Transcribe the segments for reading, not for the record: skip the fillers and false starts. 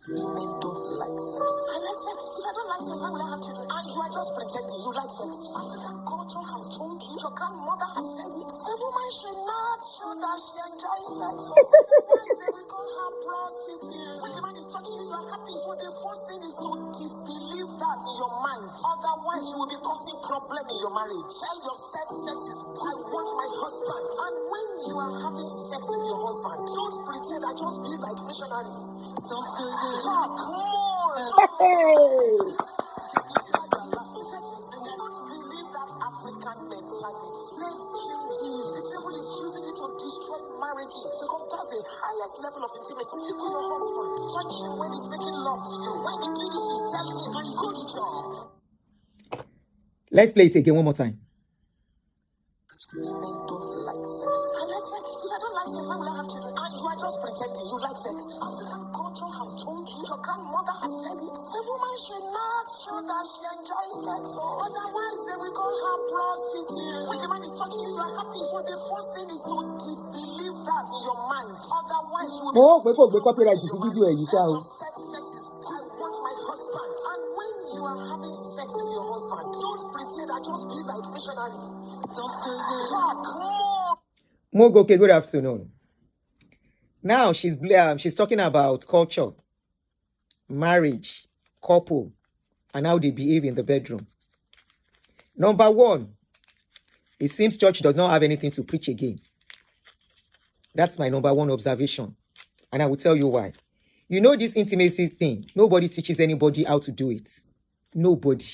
Women don't like sex. I like sex. If I don't like sex, how will I have children? And you are just pretending you like sex. African culture has told you, your grandmother has said it. A woman should not show that she enjoys sex. Otherwise, they will call her prostitute. When the man is touching you, you are happy. So the first thing is to disbelieve that in your mind. Otherwise, you will be causing problem in your marriage. Tell yourself sex is I want my husband. And when you are having sex with your husband, don't pretend I just feel like missionary. Come on. Hey. Don't believe that African mentality. Let's change it. The devil is using it to destroy marriages because that's the highest level of intimacy. Sit with your husband. Touch him when he's making love to you. When he finishes, tell him, good job. Let's play it again one more time. Women don't like sex. I like sex. If I don't like sex, how will I have children? And you are just pretending you like sex. African culture has told you, your grandmother has said it. A woman should not show that she enjoys sex. Otherwise, they will call her prostitute. When the man is touching you, you are happy. So the first thing is to disbelieve that in your mind. Otherwise, you will be copyright this video. Sex is I want my husband. And when you are having sex with your husband, don't pretend I just feel like missionary. Mogoke, good afternoon. Now she's talking about culture, marriage, couple, and how they behave in the bedroom. Number one, it seems church does not have anything to preach again. That's my number one observation. And I will tell you why. You know this intimacy thing, nobody teaches anybody how to do it. Nobody.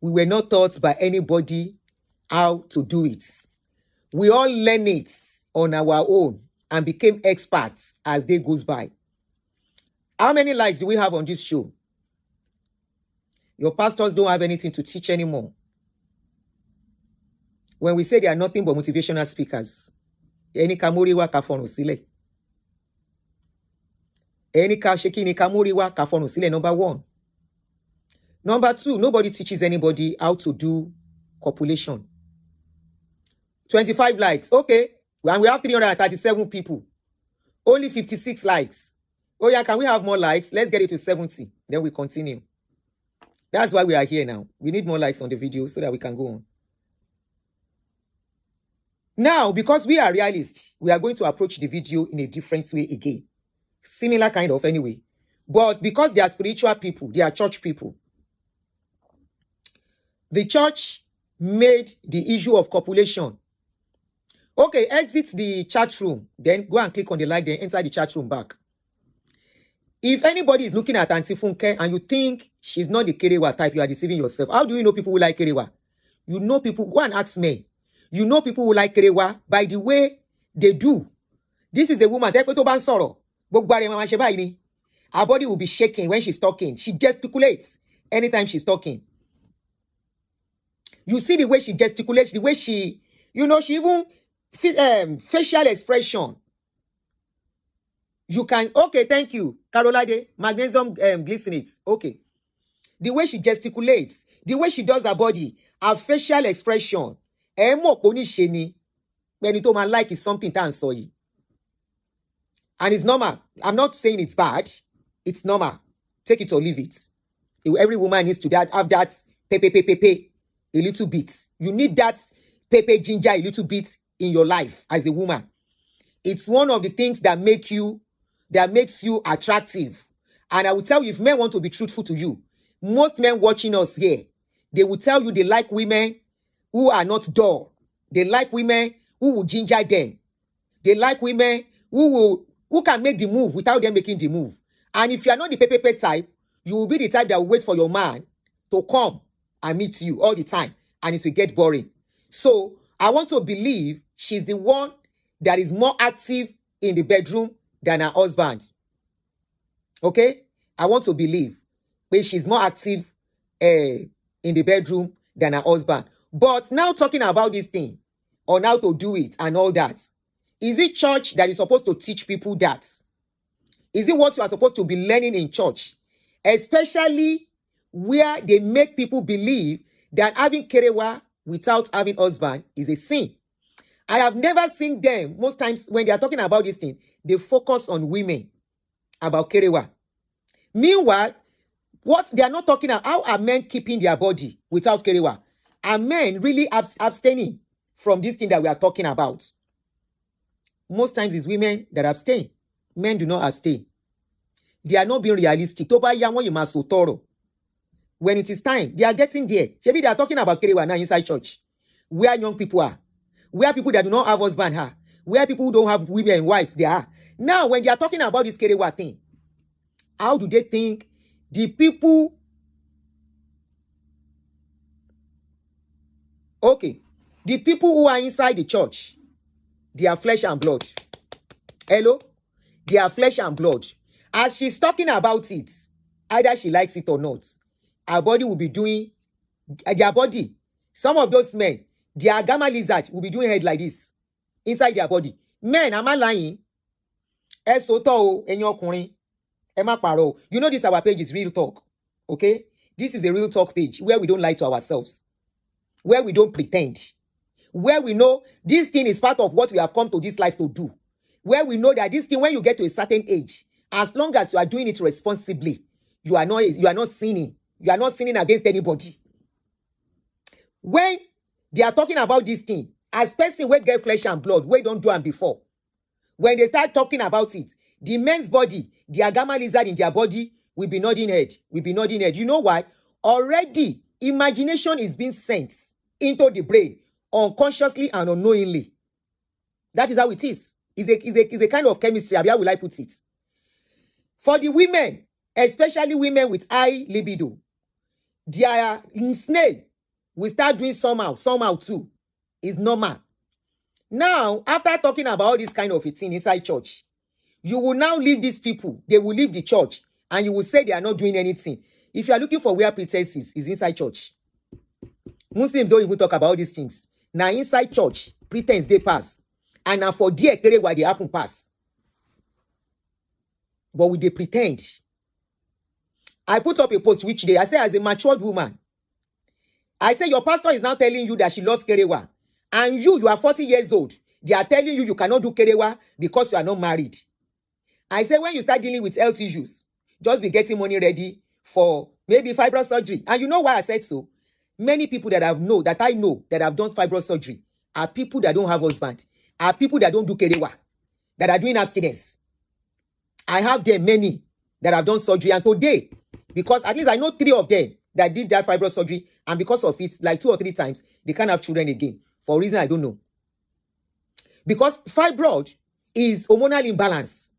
We were not taught by anybody how to do it. We all learn it on our own and became experts as day goes by. How many likes do we have on this show? Your pastors don't have anything to teach anymore. When we say they are nothing but motivational speakers, any kamuri wa kafono sile. Any kasheki ni kamuri wa kafono sile, number one. Number two, nobody teaches anybody how to do copulation. 25 likes, okay. And we have 337 people. Only 56 likes. Oh yeah, can we have more likes? Let's get it to 70. Then we continue. That's why we are here now. We need more likes on the video so that we can go on. Now, because we are realists, we are going to approach the video in a different way again. Similar kind of anyway. But because they are spiritual people, they are church people. The church made the issue of copulation. Okay, exit the chat room. Then go and click on the like, then enter the chat room back. If anybody is looking at Auntie Funke and you think she's not the Kerewa type, you are deceiving yourself. How do you know people who like Kerewa? You know people, go and ask me. You know people who like Kerewa by the way they do. This is a woman. Her body will be shaking when she's talking. She gesticulates anytime she's talking. You see the way she gesticulates, the way she, you know, she even facial expression. You can, okay, thank you. Carolade, magnesium glycinate. Okay. The way she gesticulates, the way she does her body, her facial expression. And it's something that soy. And it's normal. I'm not saying it's bad. It's normal. Take it or leave it. Every woman needs to have that pepe a little bit. You need that pepe ginger a little bit in your life as a woman. It's one of the things that makes you attractive. And I will tell you, if men want to be truthful to you, most men watching us here, they will tell you they like women who are not dull. They like women who will ginger them. They like women who can make the move without them making the move. And if you are not the pepe type, you will be the type that will wait for your man to come and meet you all the time. And it will get boring. So I want to believe she's the one that is more active in the bedroom than her husband. Okay? I want to believe that she's more active in the bedroom than her husband. But now talking about this thing, on how to do it and all that, is it church that is supposed to teach people that? Is it what you are supposed to be learning in church? Especially where they make people believe that having kerewa without having husband is a sin. I have never seen them, most times when they are talking about this thing, they focus on women, about kerewa. Meanwhile, what they are not talking about, how are men keeping their body without kerewa? Are men really abstaining from this thing that we are talking about? Most times it's women that abstain. Men do not abstain. They are not being realistic. When it is time, they are getting there. Maybe they are talking about kerewa now inside church, where young people are, where people that do not have husband are, where people who don't have women and wives they are. Now, when they are talking about this kerewa thing, how do they think the people? Okay, the people who are inside the church, they are flesh and blood. Hello? They are flesh and blood. As she's talking about it, either she likes it or not, her body will be doing, their body, some of those men, their gamma lizard will be doing head like this, inside their body. Men, am I lying? You know this our page is Real Talk, okay? This is a Real Talk page where we don't lie to ourselves, where we don't pretend, where we know this thing is part of what we have come to this life to do, where we know that this thing, when you get to a certain age, as long as you are doing it responsibly, you are not sinning. You are not sinning against anybody. When they are talking about this thing, as person will get flesh and blood, we don't do them before. When they start talking about it, the men's body, the gamma lizard in their body will be nodding head. You know why? Already, imagination is being sent into the brain unconsciously and unknowingly. That is how it is. It's a kind of chemistry. How will I put it? For the women, especially women with high libido, their snail will start doing somehow too. It's normal. Now, after talking about all this kind of a thing inside church, you will now leave these people. They will leave the church and you will say they are not doing anything. If you are looking for where pretense is inside church. Muslims don't even talk about these things. Now, inside church, pretense they pass. And now for dear why they happen pass. But we they pretend. I put up a post which day I say, as a matured woman, I say your pastor is now telling you that she loves kerewa, and you are 40 years old. They are telling you cannot do kerewa because you are not married. I say when you start dealing with health issues, just be getting money ready for maybe fibro surgery. And you know why I said so? Many people that I know that have done fibro surgery are people that don't have husband, are people that don't do kerewa, that are doing abstinence. I have them many that have done surgery, and today, because at least I know 3 of them that did that fibro surgery, and because of it, like 2 or 3 times, they can't have children again for a reason I don't know. Because fibroid is hormonal imbalance,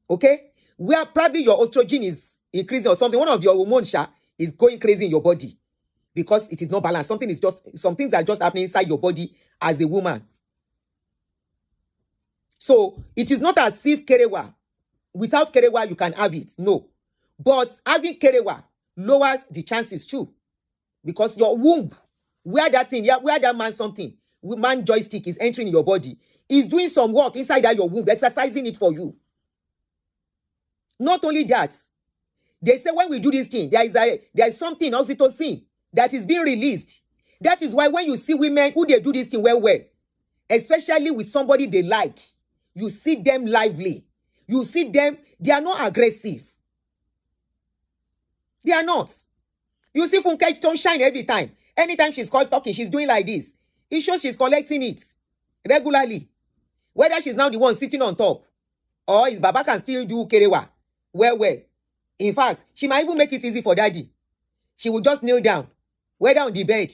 okay? Where probably your estrogen is increasing or something, one of your hormones is going crazy in your body because it is not balanced. Some things are just happening inside your body as a woman. So it is not as if kerewa, without kerewa you can have it, no. But having kerewa lowers the chances too, because your womb, where that man joystick is entering your body, is doing some work inside that your womb, exercising it for you. Not only that, they say when we do this thing, there is something, oxytocin, that is being released. That is why when you see women who they do this thing well, especially with somebody they like, you see them lively. You see them, they are not aggressive. They are not. You see Funke don't shine every time. Anytime she's called talking, she's doing like this. It shows she's collecting it regularly. Whether she's now the one sitting on top, or his Baba can still do kerewa. Well. In fact, she might even make it easy for daddy. She will just kneel down, whether on the bed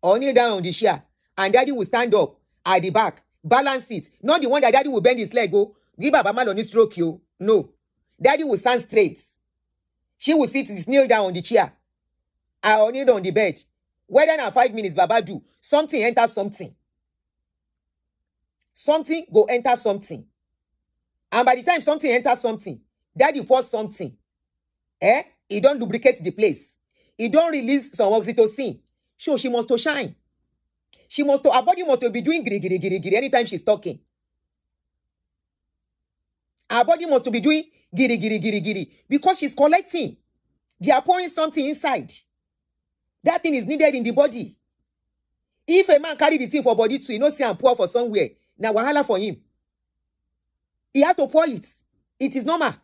or kneel down on the chair, and daddy will stand up at the back, balance it. Not the one that daddy will bend his leg, give Baba man on his stroke, you. No. Daddy will stand straight. She will kneel down on the chair or kneel on the bed. Whether na 5 minutes, Baba do, something enter something. Something go enter something. And by the time something enters something, daddy pours something. He don't lubricate the place. He don't release some oxytocin. So she must to shine. Her body must to be doing giri anytime she's talking. Her body must to be doing giri because she's collecting. They are pouring something inside. That thing is needed in the body. If a man carry the thing for body too, see and pour for somewhere, now wahala for him. He has to pour it. It is normal.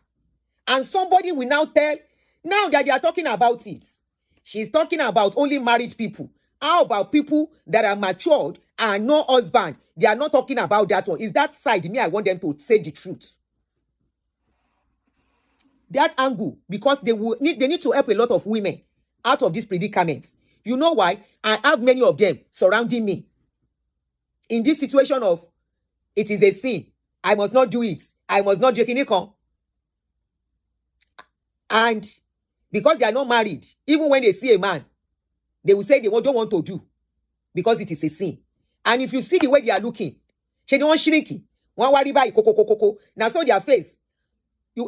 And somebody will now tell, now that they are talking about it, she's talking about only married people. How about people that are matured and no husband? They are not talking about that one. Is that side me? I want them to say the truth. That angle, because they need to help a lot of women out of these predicaments. You know why? I have many of them surrounding me in this situation of it is a sin. I must not do it. I must not do it. And because they are not married, even when they see a man, they will say they don't want to do because it is a sin. And if you see the way they are looking, they don't shrinky. One worry by koko. Now so their face.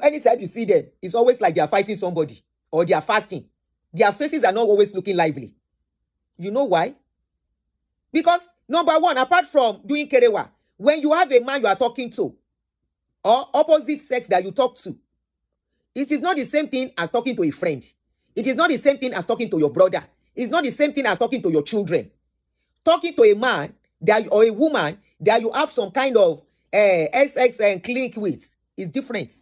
Anytime you see them, it's always like they are fighting somebody or they are fasting. Their faces are not always looking lively. You know why? Because number one, apart from doing kerewa, when you have a man you are talking to or opposite sex that you talk to, it is not the same thing as talking to a friend. It is not the same thing as talking to your brother. It's not the same thing as talking to your children. Talking to a man that or a woman that you have some kind of XX and link with is different.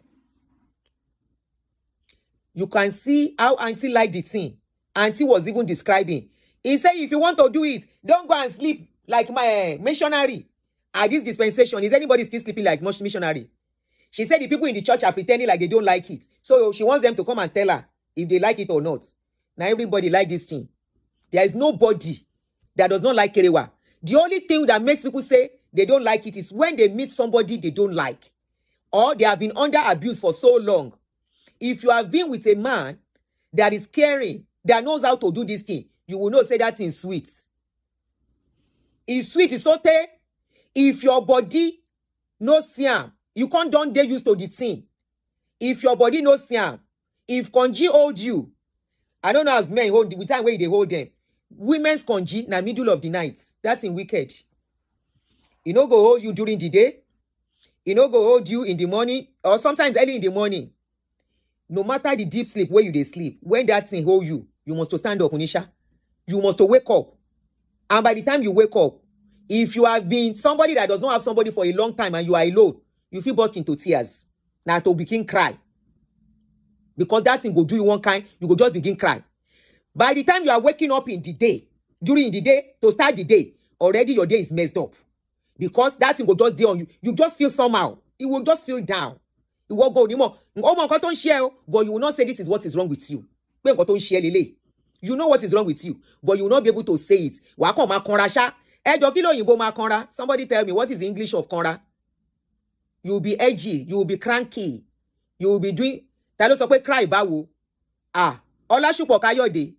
You can see how Auntie liked the thing. Auntie was even describing. He said, if you want to do it, don't go and sleep like my missionary. At this dispensation, is anybody still sleeping like missionary? She said the people in the church are pretending like they don't like it. So she wants them to come and tell her if they like it or not. Now everybody like this thing. There is nobody that does not like kerewa. The only thing that makes people say they don't like it is when they meet somebody they don't like. Or they have been under abuse for so long. If you have been with a man that is caring, that knows how to do this thing, you will know say that thing sweet. It's sweet, it's sote. If your body no siam, you can't don't get used to the thing. If your body no siam, if konji hold you, I don't know as men hold the time where they hold them. Women's konji na middle of the night. That's in wicked. You know go hold you during the day. You know go hold you in the morning or sometimes early in the morning. No matter the deep sleep where you dey sleep, when that thing hold you, you must to stand up, Unisha. You must to wake up. And by the time you wake up, if you have been somebody that does not have somebody for a long time and you are alone, you feel burst into tears. Now to begin cry. Because that thing go do you one kind, you go just begin cry. By the time you are waking up in the day, during the day, to start the day, already your day is messed up. Because that thing will just day on you. You just feel somehow. It will just feel down. It will go anymore. But you will not say this is what is wrong with you. You know what is wrong with you, but you will not be able to say it. Somebody tell me, what is the English of konra? You will be edgy. You will be cranky. You will be doing... cry bawo. Olashupo Kayode.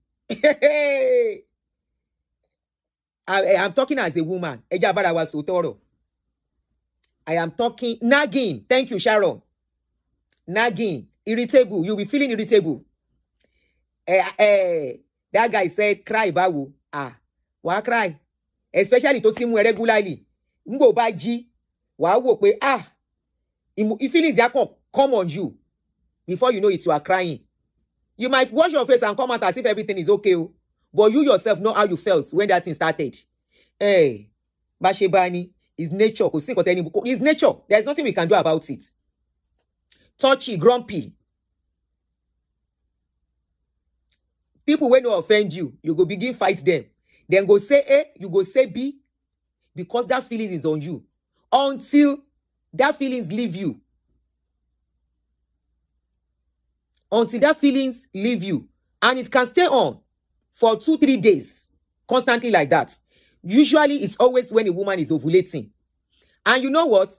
I'm talking as a woman. I am talking... Nagging. Thank you, Sharon. Nagging. Irritable. You'll be feeling irritable. That guy said, cry bawo. Why cry? Especially to timu regularly. Mbo baji. Wa wo pe feelings come on you. Before you know it, you are crying. You might wash your face and come out as if everything is okay. But you yourself know how you felt when that thing started. Bashebani is nature. It's nature. There's nothing we can do about it. Touchy, grumpy. People when no offend you, you go begin fight them. Then go say A, you go say B. Because that feelings is on you. Until that feelings leave you. Until that feelings leave you. And it can stay on for 2-3 days. Constantly like that. Usually it's always when a woman is ovulating. And you know what?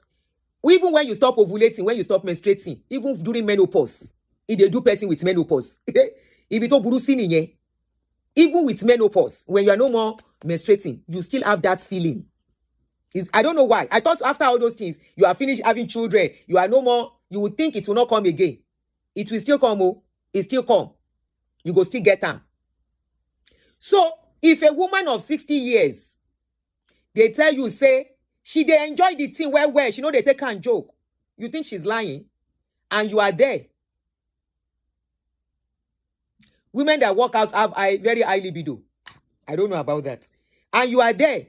Even when you stop ovulating, when you stop menstruating, even during menopause, if they do person with menopause, even with menopause, when you are no more menstruating, you still have that feeling. I don't know why. I thought after all those things, you are finished having children, you are no more, you would think it will not come again. It will still come, it still come. You go still get them. So, if a woman of 60 years, they tell you, say, they enjoy the thing well, she know they take her and joke. You think she's lying? And you are there. Women that work out have very high libido. I don't know about that. And you are there.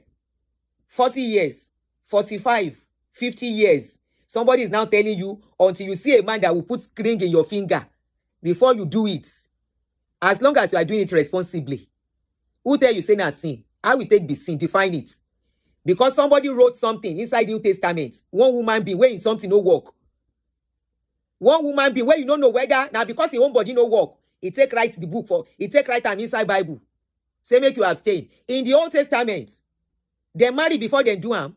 40 years, 45, 50 years. Somebody is now telling you until you see a man that will put ring in your finger before you do it. As long as you are doing it responsibly. Who tell you say na sin? How we take be sin? Define it. Because somebody wrote something inside the New Testament. One woman being where something no work. One woman being where you don't know whether now because his own body no work. He take write the book for he take write am inside Bible. Say make you abstain. In the Old Testament, they marry before they do am.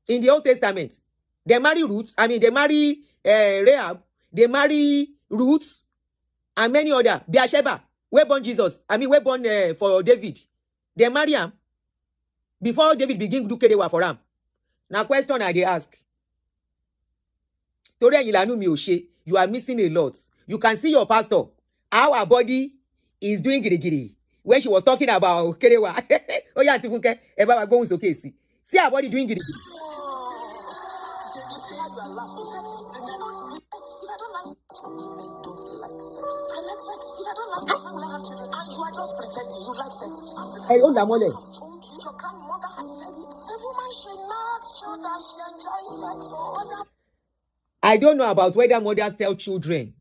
In the Old Testament, they marry Ruth. I mean, they marry Rahab. They marry Ruth and many other. Beersheba, where born Jesus. I mean, where born for David. They marry him before David begin to do kerewa for him. Now, question I dey ask. You are missing a lot. You can see your pastor, how her body is doing giri. When she was talking about kerewa. Oh yeah, Funke, Eba go okay. See her body doing giri. Hey, oh, Lamole. Your grandmother has said it. A woman should not show that she enjoys sex. I don't know about whether mothers tell children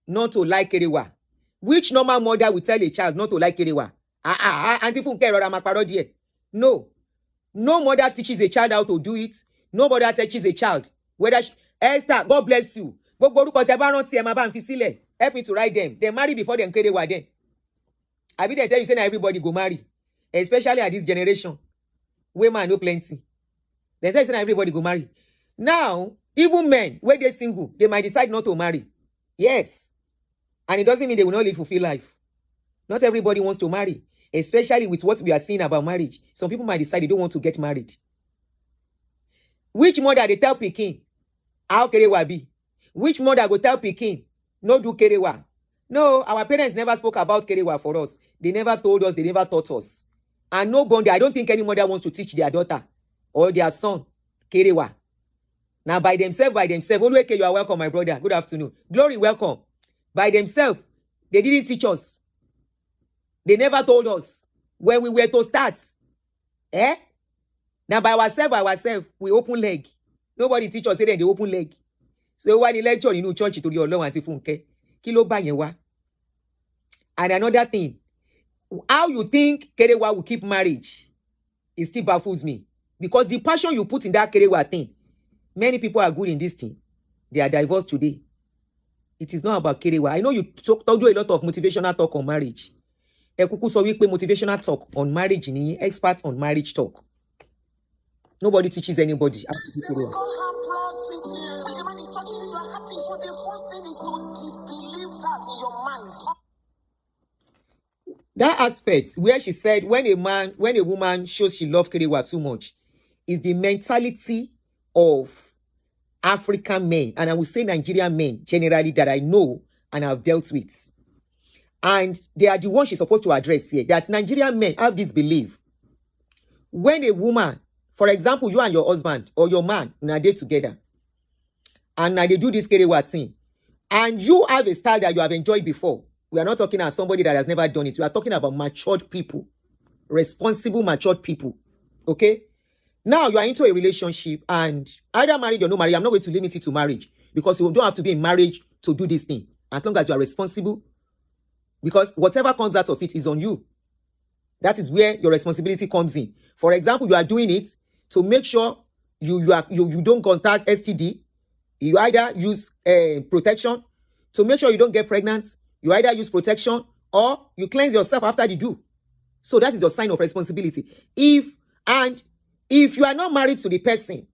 not to like kerewa. Which normal mother will tell a child not to like kerewa? Auntie Funke rora ma parody. No. No mother teaches a child how to do it. No mother teaches a child. Whether Esther, God bless you. Help me to write them. They marry before them kerewa then. I be they tell you say everybody go marry. Especially at this generation. Women no plenty. They tell you say everybody go marry. Now, even men, when they're single, they might decide not to marry. Yes. And it doesn't mean they will not live fulfilled life. Not everybody wants to marry. Especially with what we are seeing about marriage. Some people might decide they don't want to get married. Which mother they tell Pikin, how kerewa be? Which mother go tell Pikin, no do kerewa? No, our parents never spoke about kerewa for us. They never told us, they never taught us. And no bond, I don't think any mother wants to teach their daughter or their son kerewa. Now by themselves, Oluweke, you are welcome, my brother. Good afternoon. Glory, welcome. By themselves, they didn't teach us. They never told us when we were to start. Now by ourselves, we open leg. Nobody teach us, say then they open leg. So why the lecture in church to the Olorun Auntie Funke? Kilo ba yen wa. And another thing, how you think kerewa will keep marriage? It still baffles me. Because the passion you put in that kerewa thing, many people are good in this thing. They are divorced today. It is not about kerewa. I know you told you a lot of motivational talk on marriage. Ekuku so we motivational talk on marriage, ni expert on marriage talk. Nobody teaches anybody. That aspect where she said when a woman shows she loves kerewa too much is the mentality of African men, and I will say Nigerian men generally that I know and have dealt with. And they are the ones she's supposed to address here. That Nigerian men have this belief. When a woman, for example, you and your husband or your man now date together, and now they do this kerewa thing, and you have a style that you have enjoyed before. We are not talking about somebody that has never done it. We are talking about matured people, responsible, matured people. Okay? Now you are into a relationship and either married or no married. I'm not going to limit it to marriage because you don't have to be in marriage to do this thing. As long as you are responsible, because whatever comes out of it is on you. That is where your responsibility comes in. For example, you are doing it to make sure you don't contact STD. You either use protection to make sure you don't get pregnant. You either use protection or you cleanse yourself after you do. So that is your sign of responsibility. If you are not married to the person,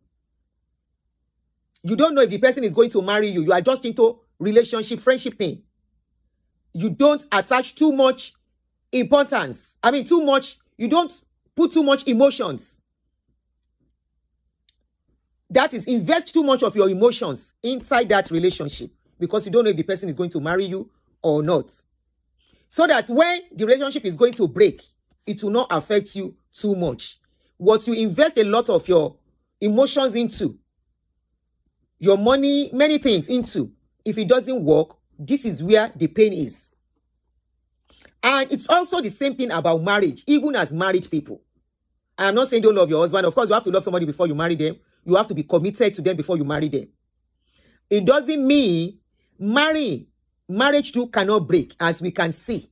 you don't know if the person is going to marry you. You are just into relationship, friendship thing. You don't attach too much importance. I mean, you don't put too much emotions. That is, invest too much of your emotions inside that relationship because you don't know if the person is going to marry you or not. So that when the relationship is going to break, it will not affect you too much. What you invest a lot of your emotions into, your money, many things into, if it doesn't work, this is where the pain is. And it's also the same thing about marriage, even as married people. I'm not saying don't love your husband. Of course, you have to love somebody before you marry them. you have to be committed to them before you marry them. It doesn't mean marriage too cannot break, as we can see.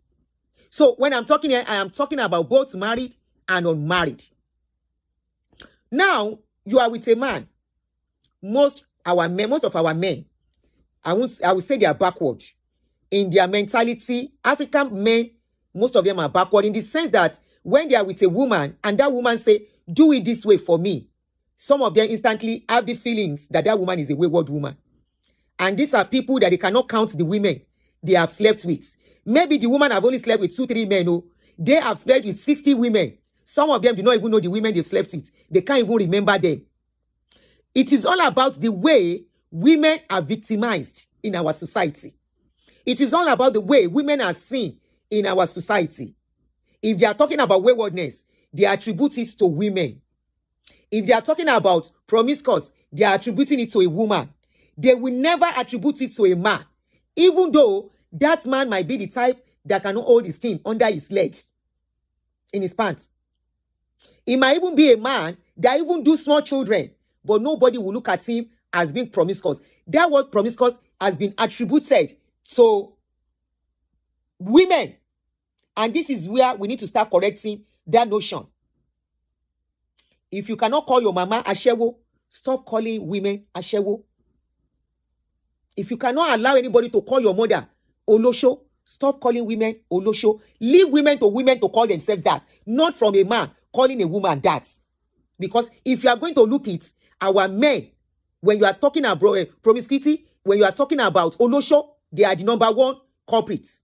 So when I'm talking here, I am talking about both married and unmarried. Now, you are with a man. Most of our men, I would say they are backward in their mentality. African men, most of them are backward in the sense that when they are with a woman and that woman say, do it this way for me, some of them instantly have the feelings that that woman is a wayward woman. And these are people that they cannot count the women they have slept with. Maybe the woman have only slept with 2-3 men. Oh, they have slept with 60 women. Some of them do not even know the women they've slept with. They can't even remember them. It is all about the way women are victimized in our society. It is all about the way women are seen in our society. If they are talking about waywardness, they attribute it to women. If they are talking about promiscuous, they are attributing it to a woman. They will never attribute it to a man, even though that man might be the type that cannot hold his thing under his leg, in his pants. It might even be a man that even do small children, but nobody will look at him as being promiscuous. That word promiscuous has been attributed to women. And this is where we need to start correcting that notion. If you cannot call your mama Ashewo, stop calling women Ashewo. If you cannot allow anybody to call your mother Olosho, stop calling women Olosho. Leave women to call themselves that, not from a man calling a woman that. Because if you are going to look at our men, when you are talking about promiscuity, when you are talking about Olosho, they are the number one culprits.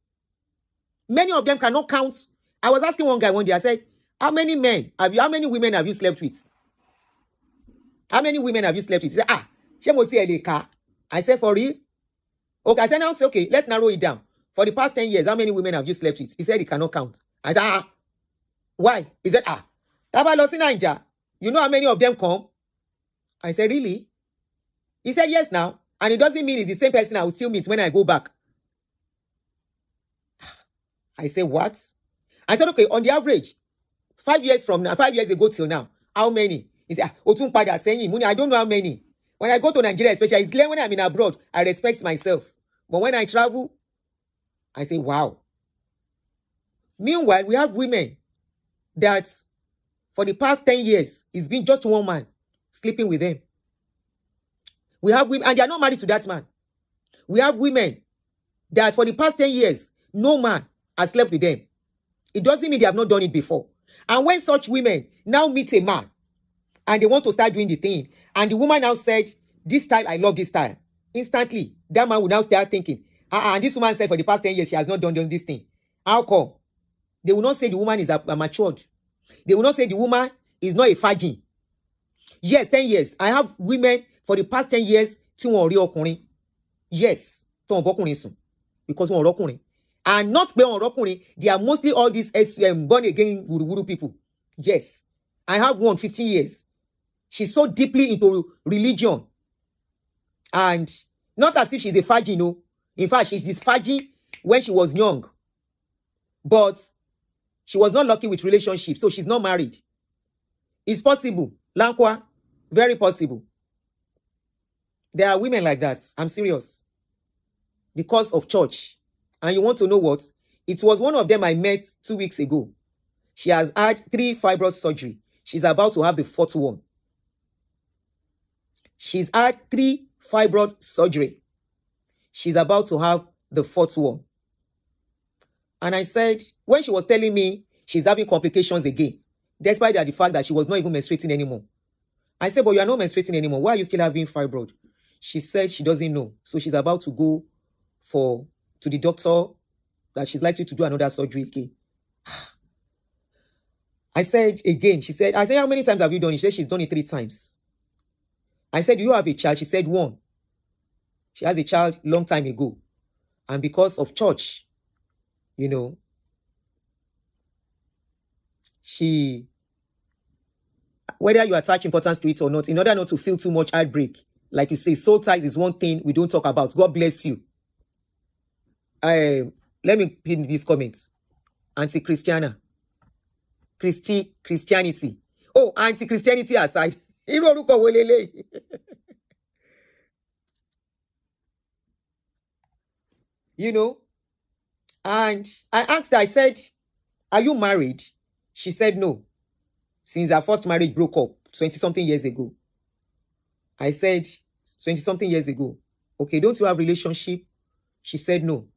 Many of them cannot count. I was asking one guy one day, I said, how many women have you slept with? How many women have you slept with? He said, I said, for real? Okay, I said, now, okay, let's narrow it down. For the past 10 years, how many women have you slept with? He said he cannot count. I said, why? He said, you know how many of them come? I said, really? He said, yes now. And it doesn't mean it's the same person I will still meet when I go back. I said, what? I said, okay, on the average, 5 years ago till now, how many? He said, I don't know how many. When I go to Nigeria, especially, it's clear when I'm in abroad, I respect myself. But when I travel, I say, wow. Meanwhile, we have women that for the past 10 years, it's been just one man sleeping with them. We have women, and they are not married to that man. We have women that for the past 10 years, no man has slept with them. It doesn't mean they have not done it before. And when such women now meet a man and they want to start doing the thing, and the woman now said, this style, I love this style. Instantly, that man will now start thinking, and this woman said for the past 10 years, she has not done this thing. How come? They will not say the woman is matured. They will not say the woman is not a virgin. Yes, 10 years. I have women for the past 10 years, yes, because and not they are mostly all these born again wuru people. Yes, I have one 15 years. She's so deeply into religion, and not as if she's a virgin, no. In fact, she's this virgin when she was young, but she was not lucky with relationships, so she's not married. It's possible, Lankwa, very possible. There are women like that. I'm serious. Because of church. And you want to know what? It was one of them I met 2 weeks ago. She has had 3 fibroid surgery. She's about to have the 4th one. She's had 3 fibroid surgery. She's about to have the 4th one. And I said, when she was telling me she's having complications again, despite the fact that she was not even menstruating anymore. I said, but you are not menstruating anymore. Why are you still having fibroid? She said she doesn't know. So she's about to go to the doctor that she's likely to do another surgery again. I said again, she said, how many times have you done it? She said she's done it 3 times. I said, do you have a child? She said 1. She has a child long time ago. And because of church, you know, whether you attach importance to it or not, in order not to feel too much heartbreak, like you say, soul ties is one thing we don't talk about. God bless you. Let me pin these comments. Anti-Christiana. Christianity. Oh, anti-Christianity aside. Irú orúkọ wo leléyìí? You know, and I asked her, I said, are you married? She said no. Since her first marriage broke up 20-something years ago. I said, 20-something years ago. Okay, don't you have relationship? She said no.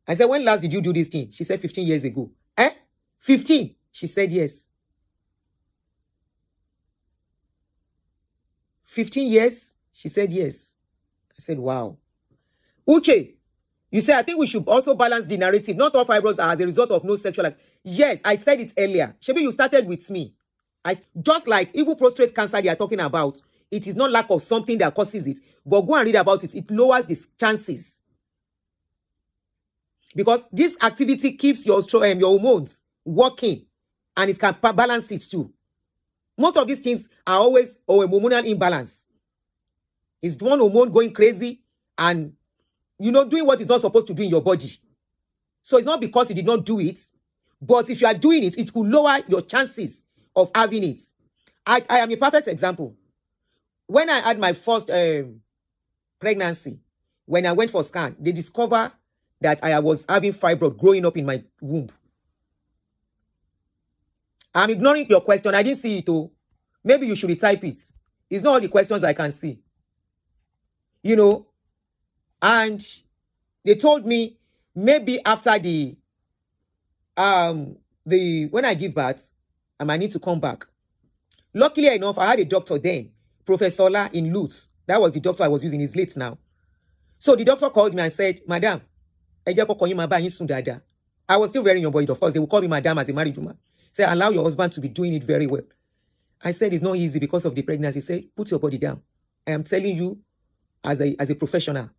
I said, when last did you do this thing? She said 15 years ago. 15? She said yes. 15 years? She said yes. I said, wow. Uche, you say, I think we should also balance the narrative. Not all fibroids are as a result of no sexual life. Yes, I said it earlier. Shebi, you started with me. Just like even prostate cancer they are talking about, it is not lack of something that causes it. But go and read about it. It lowers the chances. Because this activity keeps your hormones working. And it can balance it too. Most of these things are always a hormonal imbalance. It's one hormone going crazy and, you know, doing what it's not supposed to do in your body. So it's not because you did not do it, but if you are doing it, it could lower your chances of having it. I am a perfect example. When I had my first pregnancy, when I went for scan, they discovered that I was having fibroid growing up in my womb. I'm ignoring your question. I didn't see it, oh. Maybe you should retype it. It's not all the questions I can see. You know, and they told me maybe after when I give birth, I might need to come back. Luckily enough, I had a doctor then, Professor Ola in Luth. That was the doctor I was using. He's late now. So the doctor called me and said, Madam, I was still very young, but of course, they will call me Madam as a married woman. Say, allow your husband to be doing it very well. I said, it's not easy because of the pregnancy. He said, put your body down. I am telling you, as a professional,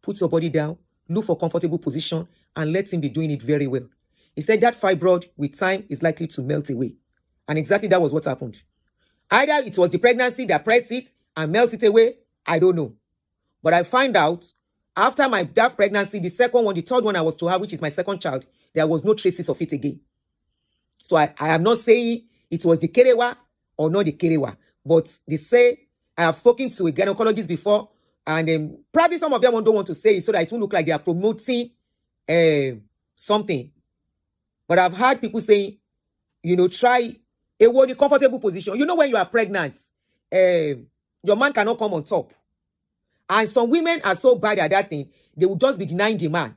put your body down, look for comfortable position, and let him be doing it very well. He said that fibroid, with time, is likely to melt away. And exactly that was what happened. Either it was the pregnancy that pressed it and melted it away, I don't know. But I find out, after that pregnancy, the second one, the third one I was to have, which is my second child, there was no traces of it again. So I am not saying it was the kerewa or not the kerewa, but they say, I have spoken to a gynecologist before, and probably some of them don't want to say it so that it won't look like they are promoting something. But I've heard people saying, you know, try a comfortable position. You know, when you are pregnant, your man cannot come on top. And some women are so bad at that thing, they will just be denying the man.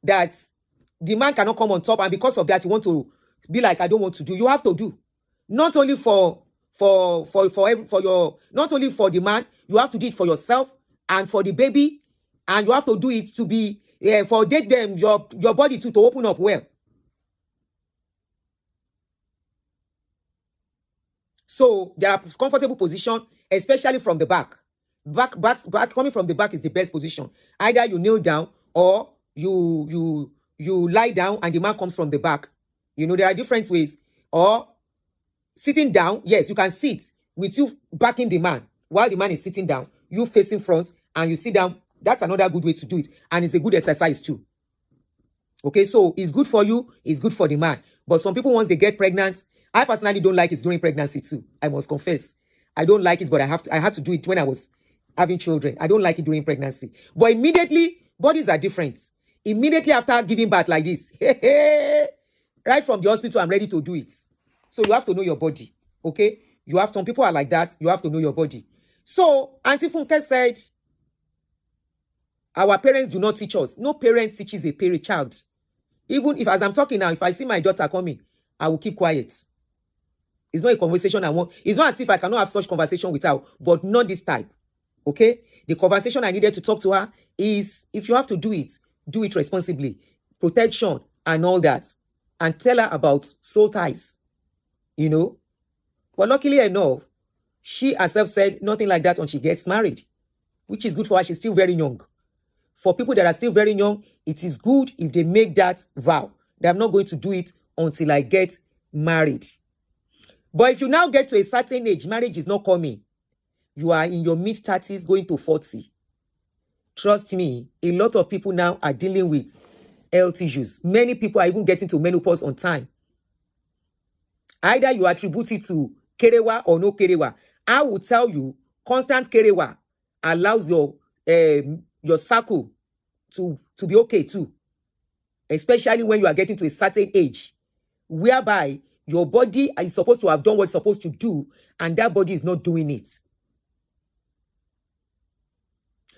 That the man cannot come on top, and because of that, you want to be like, I don't want to do. You have to do. Not only for your, not only for the man, you have to do it for yourself and for the baby, and you have to do it to be for them your body to open up well. So there are comfortable position, especially from the back. Back coming from the back is the best position. Either you kneel down or you lie down and the man comes from the back. You know, there are different ways. Or sitting down, yes, you can sit with you backing the man while the man is sitting down, you facing front, and you sit down. That's another good way to do it. And it's a good exercise too. Okay, so it's good for you, it's good for the man. But some people, once they get pregnant, I personally don't like it during pregnancy too. I must confess. I don't like it, but I had to do it when I was having children. I don't like it during pregnancy. But immediately, bodies are different. Immediately after giving birth like this, right from the hospital, I'm ready to do it. So you have to know your body, okay? Some people are like that. You have to know your body. So Auntie Funke said, our parents do not teach us. No parent teaches a child. Even if, as I'm talking now, if I see my daughter coming, I will keep quiet. It's not a conversation I want. It's not as if I cannot have such conversation with her, but not this type, okay? The conversation I needed to talk to her is, if you have to do it responsibly, protection and all that, and tell her about soul ties, you know. But luckily enough, she herself said nothing like that when she gets married, which is good for her. She's still very young. For people that are still very young, it is good if they make that vow that I'm not going to do it until I get married. But if you now get to a certain age, marriage is not coming. You are in your mid-30s going to 40. Trust me, a lot of people now are dealing with health issues. Many people are even getting to menopause on time. Either you attribute it to kerewa or no kerewa. I will tell you, constant kerewa allows your circle to be okay too. Especially when you are getting to a certain age, whereby your body is supposed to have done what it's supposed to do, and that body is not doing it.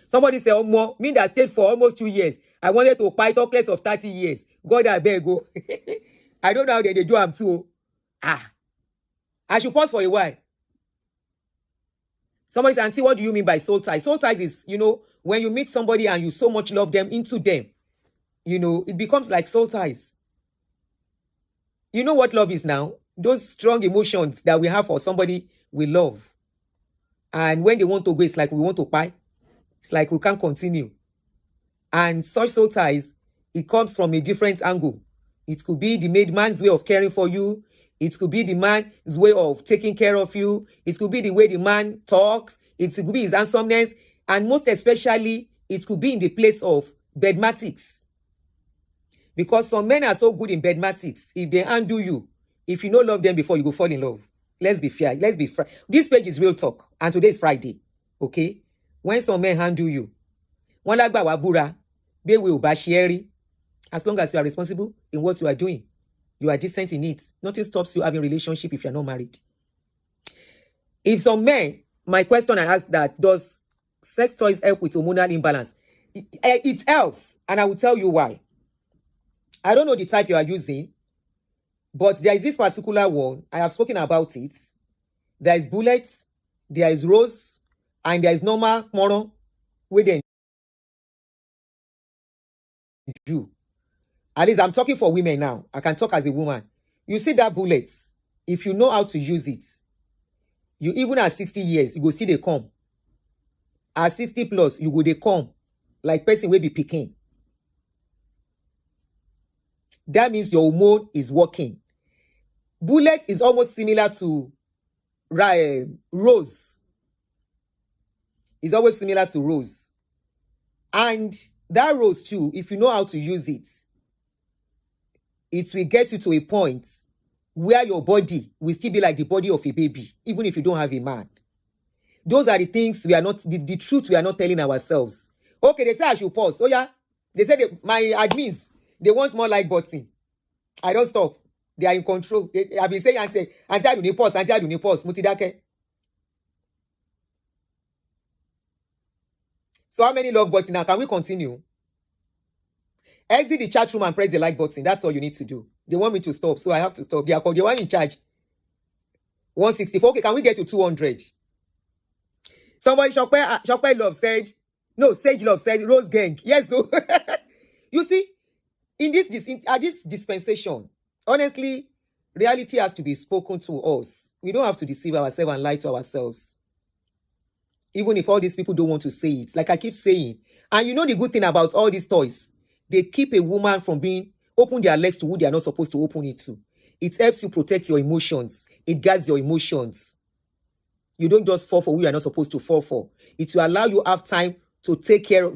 Somebody say, oh, more, me that stayed for almost 2 years. I wanted to buy talk less of 30 years. God, I beg go. I don't know how they do them too. I should pause for a while. Somebody says, Auntie, what do you mean by soul ties? Soul ties is, when you meet somebody and you so much love them into them, it becomes like soul ties. You know what love is now? Those strong emotions that we have for somebody we love. And when they want to go, it's like we want to buy. It's like we can't continue. And such soul ties, it comes from a different angle. It could be the made man's way of caring for you. It could be the man's way of taking care of you. It could be the way the man talks. It could be his handsomeness. And most especially, it could be in the place of bedmatics. Because some men are so good in bedmatics. If they undo you, if you don't love them before, you go fall in love. Let's be fair. Let's be fair. This page is real talk. And today is Friday. Okay? When some men handle you, one lagba wabura, be will bashieri. As long as you are responsible in what you are doing, you are decent in it. Nothing stops you having a relationship if you're not married. If some men, my question I asked that, does sex toys help with hormonal imbalance? It helps, and I will tell you why. I don't know the type you are using, but there is this particular one. I have spoken about it. There is bullet, there is rose, and there is normal mono, where they do. At least I'm talking for women now. I can talk as a woman. You see that bullet, if you know how to use it, you even at 60 years, you go see they come. At 60 plus, you go they come. Like person will be picking. That means your hormone is working. Bullet is almost similar to rose. It's always similar to rose. And that rose too, if you know how to use it, it will get you to a point where your body will still be like the body of a baby, even if you don't have a man. Those are the things we are not, the truth we are not telling ourselves. Okay, they say I should pause. Oh yeah, they said my admins, they want more like button. I don't stop. They are in control. I've been saying, Auntie, I do need pause, Auntie, I do need pause. Mutidake. So how many love buttons now? Can we continue? Exit the chat room and press the like button. That's all you need to do. They want me to stop, so I have to stop. They are the one in charge. 164. Okay, can we get to 200? Somebody, Shokpe Love said, no, Sage Love said, Rose Gang. Yes, so you see, in this dispensation, honestly, reality has to be spoken to us. We don't have to deceive ourselves and lie to ourselves. Even if all these people don't want to say it. Like I keep saying. And you know the good thing about all these toys? They keep a woman from being open their legs to who they are not supposed to open it to. It helps you protect your emotions. It guards your emotions. You don't just fall for who you are not supposed to fall for. It will allow you have time to take care,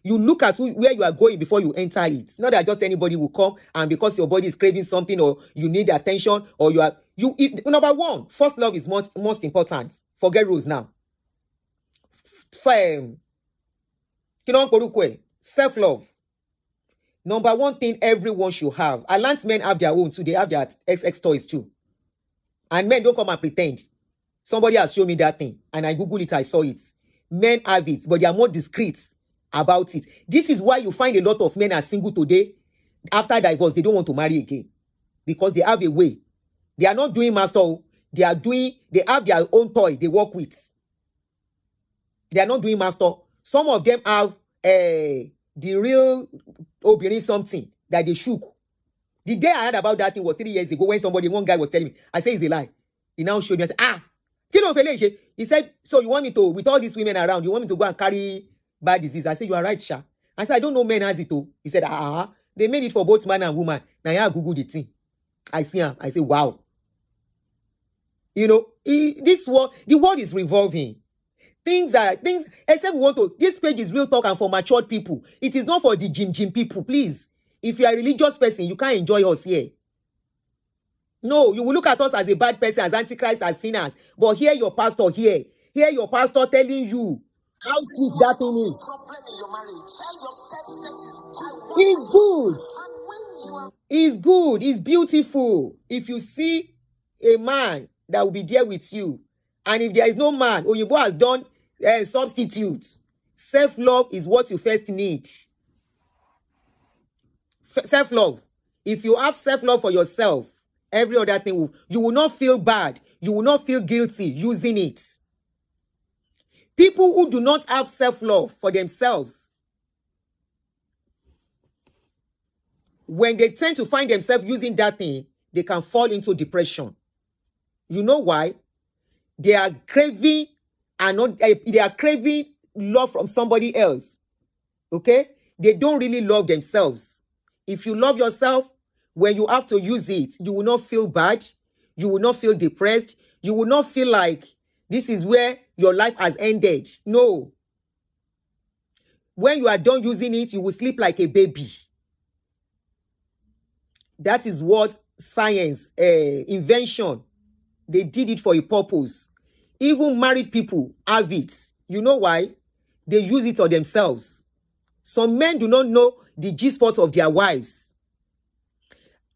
you look at where you are going before you enter it. Not that just anybody will come and because your body is craving something or you need attention or number one, first love is most important. Forget rules now. Self-love. Number one thing everyone should have. I learned men have their own too. They have their XX toys too. And men don't come and pretend. Somebody has shown me that thing. And I Googled it, I saw it. Men have it, but they are more discreet about it. This is why you find a lot of men are single today. After divorce, they don't want to marry again. Because they have a way. They are not doing master. They have their own toy they work with. They are not doing master. Some of them have the real Obirin something that they shook. The day I heard about that thing was 3 years ago when one guy was telling me. I say it's a lie. He now showed me. I said, he said, so you want me to, with all these women around, you want me to go and carry bad disease? I said, you are right, Sha. I said, I don't know men has it too. He said, they made it for both man and woman. Now I Google the thing. I see him. I say, wow. You know, the world is revolving. Things, except we want to, this page is real talk and for matured people. It is not for the gym people, please. If you are a religious person, you can't enjoy us here. No, you will look at us as a bad person, as antichrist, as sinners. But hear your pastor here. Hear your pastor telling you how sweet that thing is. It's good. It's good. It's beautiful. If you see a man that will be there with you, and if there is no man, Oyinbo has done a substitute. Self-love is what you first need. Self-love. If you have self-love for yourself, every other thing you will not feel bad. You will not feel guilty using it. People who do not have self-love for themselves, when they tend to find themselves using that thing, they can fall into depression. You know why? They are craving they are craving love from somebody else. Okay? They don't really love themselves. If you love yourself, when you have to use it, you will not feel bad. You will not feel depressed. You will not feel like this is where your life has ended. No. When you are done using it, you will sleep like a baby. That is what science, invention, they did it for a purpose. Even married people have it. You know why? They use it on themselves. Some men do not know the G-spot of their wives.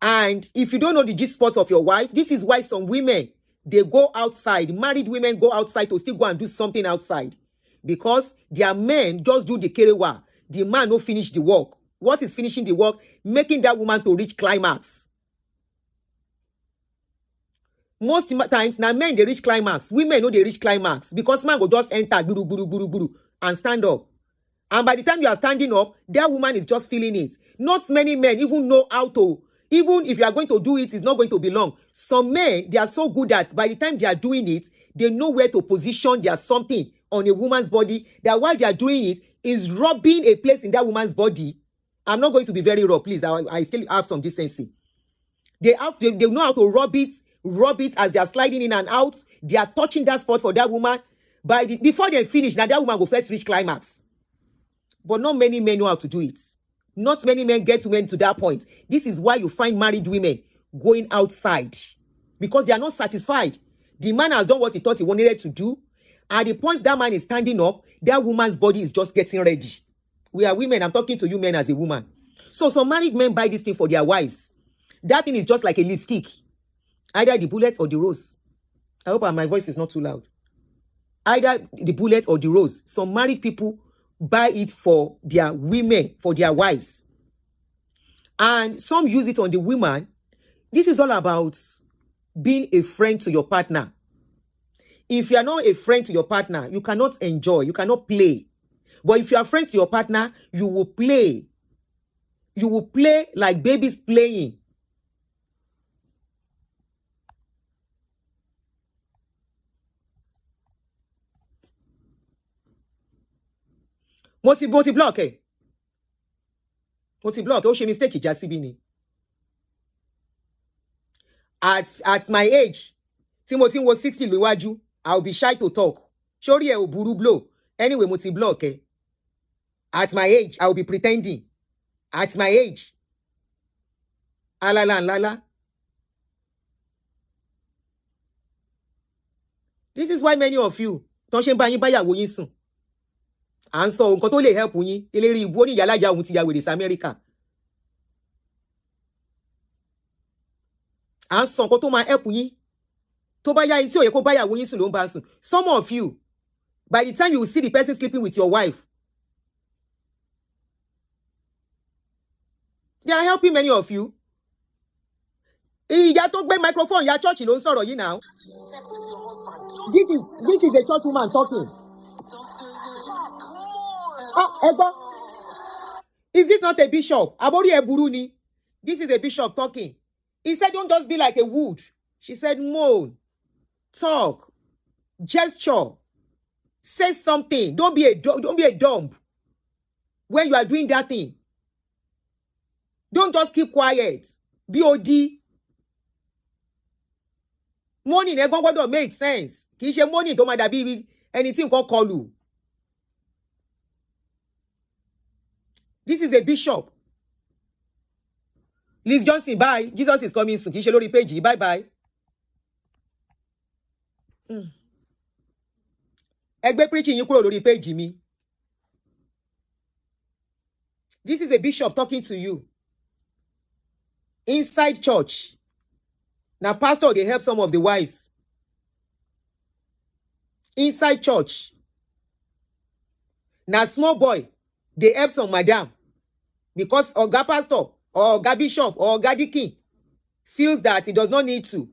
And if you don't know the G-spot of your wife, this is why some women, they go outside. Married women go outside to still go and do something outside. Because their men just do the kerewa. The man no finish the work. What is finishing the work? Making that woman to reach climax. Most times, now men, they reach climax. Women know they reach climax. Because man go just enter, guru, guru, guru, guru, and stand up. And by the time you are standing up, that woman is just feeling it. Not many men even know how to. Even if you are going to do it, it's not going to be long. Some men, they are so good that by the time they are doing it, they know where to position their something on a woman's body. That while they are doing it, is rubbing a place in that woman's body. I'm not going to be very raw, please. I still have some decency. They know how to rub it as they are sliding in and out. They are touching that spot for that woman. Before they finish, now that woman will first reach climax. But not many men know how to do it. Not many men get women to that point. This is why you find married women going outside. Because they are not satisfied. The man has done what he thought he wanted to do. At the point that man is standing up, that woman's body is just getting ready. We are women. I'm talking to you men as a woman. So some married men buy this thing for their wives. That thing is just like a lipstick. Either the bullet or the rose. I hope my voice is not too loud. Either the bullet or the rose. Some married people buy it for their women, for their wives. And some use it on the woman. This is all about being a friend to your partner. If you are not a friend to your partner, you cannot enjoy, you cannot play. But if you are friends to your partner, you will play. You will play like babies playing. Multi-block, eh? Multi-block, ó ṣe mistake ìjà síbí ni. At my age, tí mo ti ń wo 60 lówájú, I'll be shy to talk. Sórí ẹ̀ ò burú blow. Anyway, multi-block, eh? At my age, I'll be pretending. At my age. Alala and lala. This is why many of you tó ṣe ń bá yín báyàwó yín sùn. À ń sọ nǹkan tó lè help yín. Eléri ìbú oníyàlájà òun ti ya wèrè sí Amẹ́ríkà. À ń sọ nǹkan tó máa help yín. Tó bá yá yín tí ò yẹ kó báyàwó yín sùn ló ń bá sùn. Some of you, by the time you will see the person sleeping with your wife, they are helping many of you. Ìyá tó gbé microphone, ìyá church ló ń sọ̀rọ̀ yìí now. This is a church woman talking. Ego. Is this not a bishop? Abori Eburu ni. This is a bishop talking. He said, don't just be like a wood. She said, moan, talk, gesture, say something. Don't be a dumb when you are doing that thing. Don't just keep quiet. BOD. Money never going to make sense. Kì í ṣe money tó máa dàbí anything kan kọlù. This is a bishop. Liz Johnson, bye. Jesus is coming soon. Kì í ṣe lórí page. Bye bye. Ẹgbẹ́ preaching yín kúrò lórí page mi. This is a bishop talking to you. Inside church. Now, pastor, they help some of the wives. Inside church. Now, small boy, they help some madam. Because Oga pastor, or Oga bishop, or Oga deacon feels that he does not need to.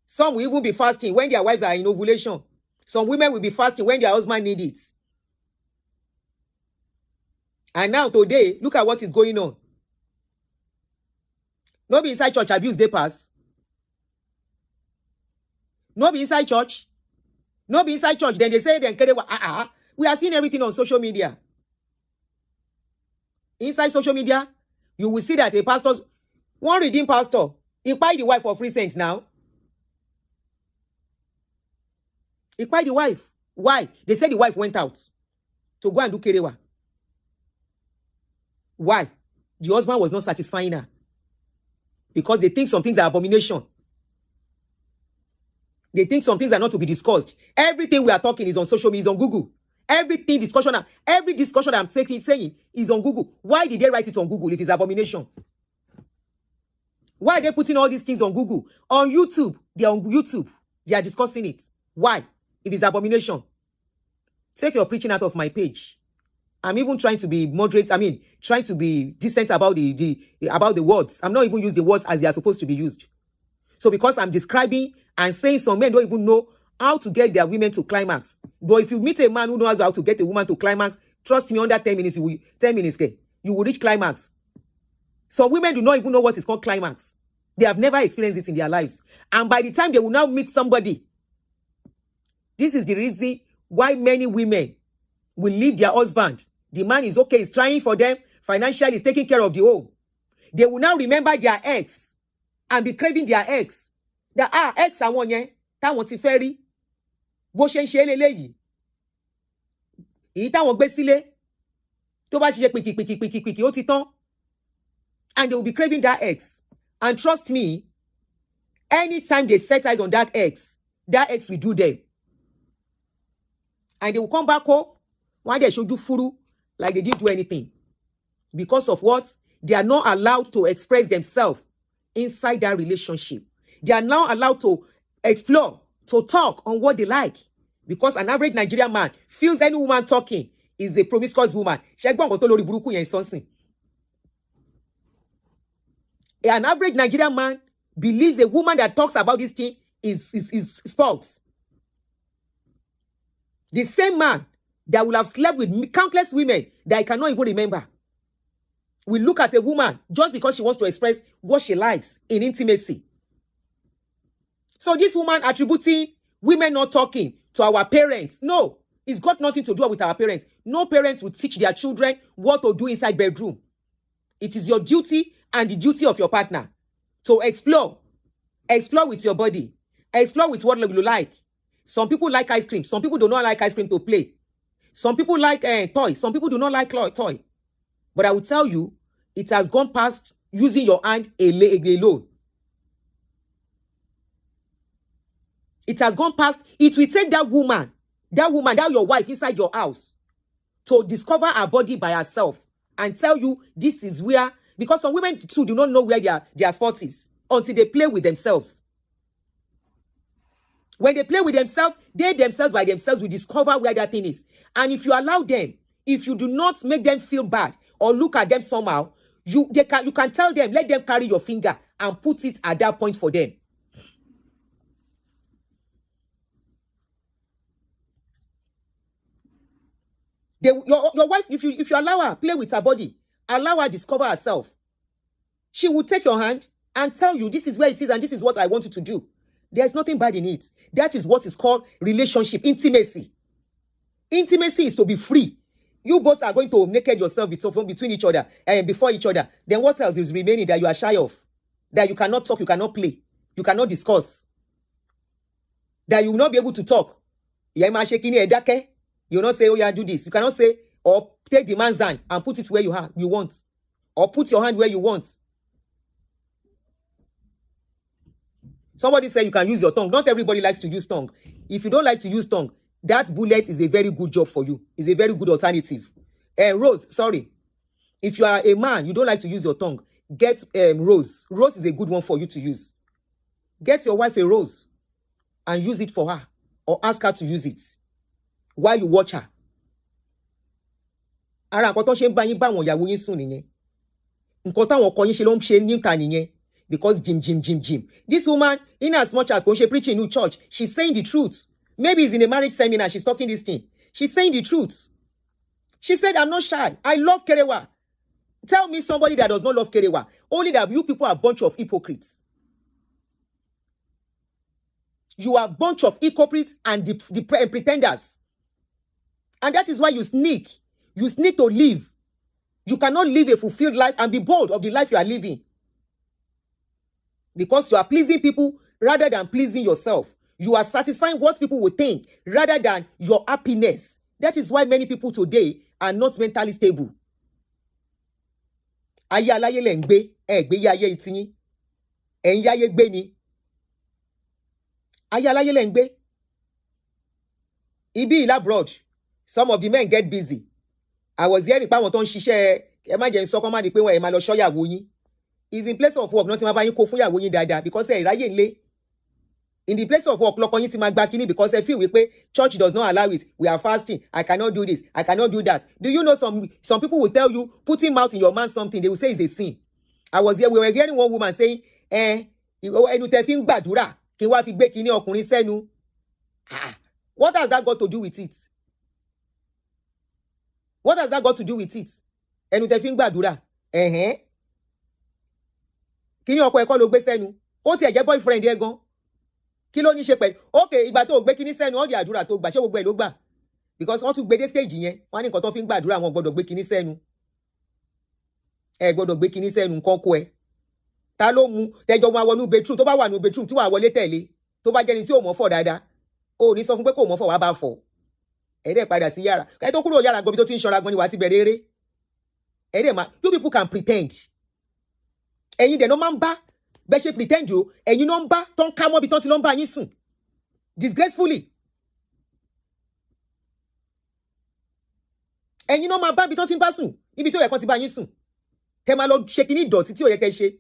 Some will even be fasting when their wives are in ovulation. Some women will be fasting when their husband needs it. And now today, look at what is going on. No be inside church abuse they pass. No be inside church. No be inside church. Then they say we are seeing everything on social media. Inside social media, you will see that a pastor, one redeemed pastor, he buy the wife of recent now. He buy the wife. Why? They said the wife went out to go and do kerewa. Why? The husband was not satisfying her. Because they think some things are abomination. They think some things are not to be discussed. Everything we are talking is on social media, is on Google. Every discussion I'm saying is on Google. Why did they write it on Google if it's abomination? Why are they putting all these things on Google? On YouTube, they are on YouTube. They are discussing it. Why? If it's abomination. Take your preaching out of my page. I'm even trying to be moderate. Trying to be decent about the words. I'm not even using the words as they are supposed to be used. So because I'm describing and saying some men don't even know how to get their women to climax. But if you meet a man who knows how to get a woman to climax, trust me, under 10 minutes, you will reach climax. Some women do not even know what is called climax. They have never experienced it in their lives. And by the time they will now meet somebody, this is the reason why many women will leave their husband. The man is okay, he's trying for them, financially, he's taking care of the home. They will now remember their ex and be craving their ex. That ex àwọn yẹn táwọn ti fẹ́ rí bó ṣe ń ṣe eléyìí. Èyí táwọn gbé sílé tó bá ṣe pìkìpìkì ó ti tán. And they will be craving that ex. And trust me, anytime they set eyes on that ex will do them. And they will come back home one day show you furu like they didn't do anything. Because of what? They are not allowed to express themselves inside that relationship. They are now allowed to explore, to talk on what they like. Because an average Nigerian man feels any woman talking is a promiscuous woman. An average Nigerian man believes a woman that talks about this thing is false. The same man that will have slept with countless women that I cannot even remember will look at a woman just because she wants to express what she likes in intimacy. So this woman attributing women not talking to our parents. No, it's got nothing to do with our parents. No parents will teach their children what to do inside bedroom. It is your duty and the duty of your partner to explore. Explore with your body. Explore with what you like. Some people like ice cream. Some people do not like ice cream to play. Some people like toys. Some people do not like toy. But I will tell you, it has gone past using your hand alone. It has gone past. It will take that woman, that your wife inside your house, to discover her body by herself and tell you this is where, because some women too do not know where their spot is until they play with themselves. When they play with themselves, they themselves by themselves will discover where that thing is. And if you allow them, if you do not make them feel bad or look at them somehow, you can tell them, let them carry your finger and put it at that point for them. Your wife, if you allow her play with her body, allow her discover herself, she will take your hand and tell you this is where it is and this is what I want you to do. There's nothing bad in it. That is what is called relationship, intimacy. Intimacy is to be free. You both are going to naked yourself between each other and before each other. Then what else is remaining that you are shy of? That you cannot talk, you cannot play, you cannot discuss. That you will not be able to talk. You will not say, oh yeah, do this. You cannot say, or take the man's hand and put it where you want. Or put your hand where you want. Somebody said you can use your tongue. Not everybody likes to use tongue. If you don't like to use tongue, that bullet is a very good job for you. It's a very good alternative. Rose, sorry. If you are a man, you don't like to use your tongue, get rose. Rose is a good one for you to use. Get your wife a rose and use it for her, or ask her to use it while you watch her. Ara nǹkan tó ṣe ń bá yín bá àwọn ìyàwó yín sùn nìyẹn. Nǹkan táwọn ọkọ yín ṣe ló ń ṣe níta nìyẹn. Because Jim. This woman, in as much as she preaching in church, she's saying the truth. Maybe it's in a marriage seminar, she's talking this thing. She's saying the truth. She said, I'm not shy. I love Kerewa. Tell me somebody that does not love Kerewa. Only that you people are a bunch of hypocrites. You are a bunch of hypocrites and pretenders. And that is why you sneak. You sneak to live. You cannot live a fulfilled life and be bold of the life you are living. Because you are pleasing people rather than pleasing yourself. You are satisfying what people will think rather than your happiness. That is why many people today are not mentally stable. Ayé aláyé lẹ ń gbé, ẹ gbé ayé ìtìyín. Ẹ ń yáyé gbé ni. Ayé aláyé lẹ ń gbé. Ibi abroad, some of the men get busy. I was hearing pa wọ́n tó ń ṣiṣẹ́, ẹ má jẹ́ ń sọ kán má di pé wọ́n ẹ má lọ ṣọ́yàwó yín. Is in place of work, not ma ba yin ko fún ìyàwó yín dáadáa, because ẹ ráyè nle. In the place of work, lọ́kọ yín ti máa gba kíní because ẹ feel wípé church does not allow it. We are fasting. I cannot do this. I cannot do that. Do you know some people will tell you putting mouth in your mouth something, they will say it's a sin. We were hearing one woman saying, ẹnu tẹ́ fi ń gbàdúrà kí wá fi gbé kíní ọkùnrin sẹ́nu. What has that got to do with it? What has that got to do with it? Ẹnu tẹ́ fi ń gbàdúrà. Kí ni ọkọ ẹ kọ́ ló gbé sẹ́nu? Ó ti ẹ̀ jẹ́ boyfriend ẹ gan. Kí ló ní ṣe pẹ̀lú? Okay, ìgbà tó gbé kíní sẹ́nu, ó di àdúrà tó gbà, ṣé gbogbo ẹ̀ ló gbà? Because wọ́n tún gbé dé stage yẹn, wọ́n ní nǹkan tó fi ń gbàdúrà wọn gbọ́dọ̀ gbé kíní sẹ́nu. Ẹ gbọ́dọ̀ gbé kíní sẹ́nu nǹkan kó ẹ. Ta ló mú tẹjọ́ máa wọnú bedroom, tó bá wà nú bedroom tí wàá wọlé tẹ̀lé, tó bá jẹ́ni tí ò mọ̀ fọ̀ dáadáa. Ó ní sọ fún pé kò mọ̀ fọ̀ wá bá fọ̀. Ẹ dẹ̀ padà sí yàrá. Ẹ tó kúrò yàrá gobi tó ti ń ṣọ́ra gan ni wàá ti bẹ̀rẹ̀ eré. Ẹ dẹ̀ máa, you people can pretend. Ẹ̀yin dẹ̀ no máa ń bá bẹ́ ṣe pretend o, ẹ̀yin no ń bá tó ń ká mọ́ bí tó ti lọ ń bá yín sùn disgracefully. Ẹ̀yin no máa bá bí tó ti ń bá sùn níbi tó yẹ kán ti bá yín sùn. Tẹ́ máa lọ ṣe kíní ìdọ̀tí tí ò yẹ kẹ́ ṣe.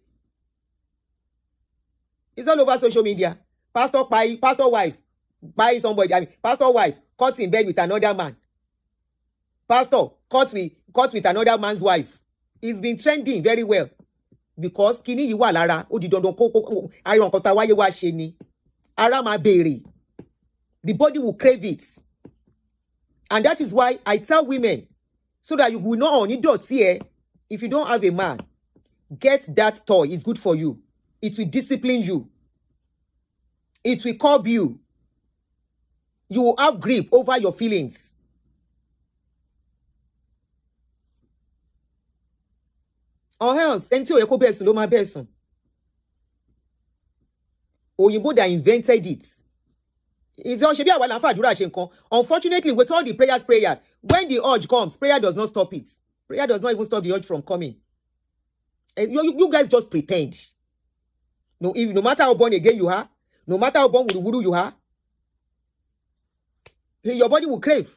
It's all over social media. Pastor wife buy somebody, pastor wife caught in bed with another man. Pastor caught with another man's wife. It's been trending very well. Because kíní yìí wà lára, ó di dandan kó ayọ̀ nǹkan tá wáyé wá ṣe ni. Ara máa béèrè. The body will crave it. And that is why I tell women, so that you will not only dọ̀tí ẹ, if you don't have a man, get that toy. It's good for you. It will discipline you. It will curb you. You will have grip over your feelings. Or else, ẹni tí ó yẹ kó bẹ́ẹ̀ sùn ló máa bẹ́ẹ̀ sùn. Òyìnbó that invented it. It's all ṣe bí àwa là ń fàdúrà ṣe nǹkan. Unfortunately, with all the prayers, when the urge comes, prayer does not stop it. Prayer does not even stop the urge from coming. You guys just pretend. No matter how born again you are, no matter how born wudu you are, your body will crave.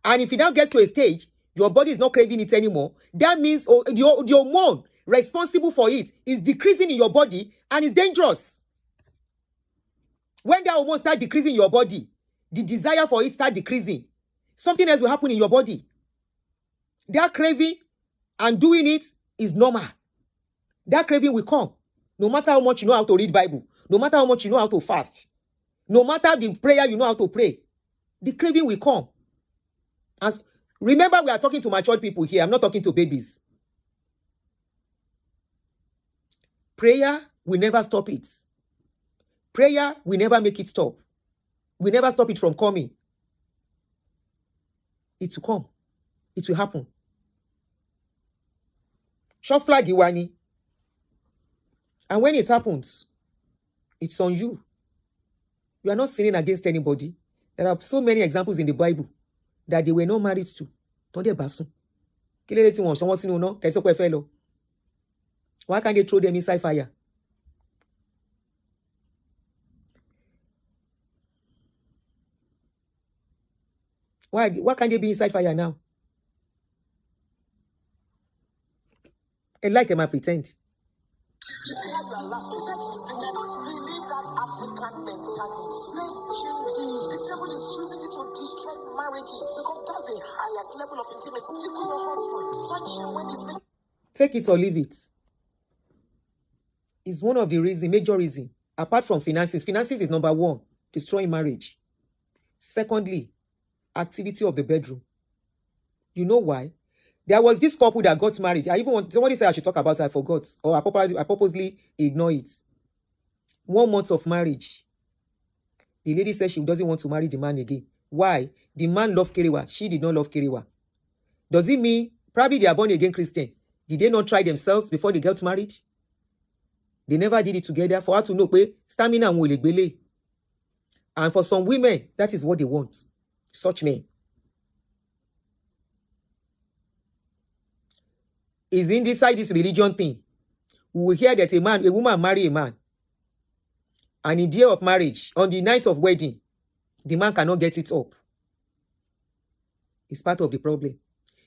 And if it now gets to a stage, your body is not craving it anymore, that means the hormone responsible for it is decreasing in your body and is dangerous. When that hormone starts decreasing in your body, the desire for it starts decreasing. Something else will happen in your body. That craving and doing it is normal. That craving will come. No matter how much you know how to read Bible, no matter how much you know how to fast, no matter the prayer you know how to pray, the craving will come. As remember, we are talking to mature people here. I'm not talking to babies. Prayer will never stop it. Prayer will never make it stop. We never stop it from coming. It will come. It will happen. Short flag Iwani. And when it happens, it's on you. You are not sinning against anybody. There are so many examples in the Bible that they were not married to. Why can't they throw them inside fire? Why can't they be inside fire now? And like them, I pretend. You see how you are laughing. And I don't believe that African mentality. Let's change it. The devil is using it to destroy marriages because that's the highest level of intimacy. Take your husband, touch him when he's making. Take it or leave it. It's one of the major reason. Apart from finances. Finances is number one, destroying marriage. Secondly, activity of the bedroom. You know why? There was this couple that got married. Somebody said I should talk about it, I forgot. Or I purposely ignore it. 1 month of marriage. The lady said she doesn't want to marry the man again. Why? The man loved Kerewa. She did not love Kerewa. Does it mean probably they are born again Christian? Did they not try themselves before they got married? They never did it together for her to know stamina and will. And for some women, that is what they want. Such men. Is inside this religion thing. We will hear that a woman marry a man. And in the day of marriage, on the night of wedding, the man cannot get it up. It's part of the problem.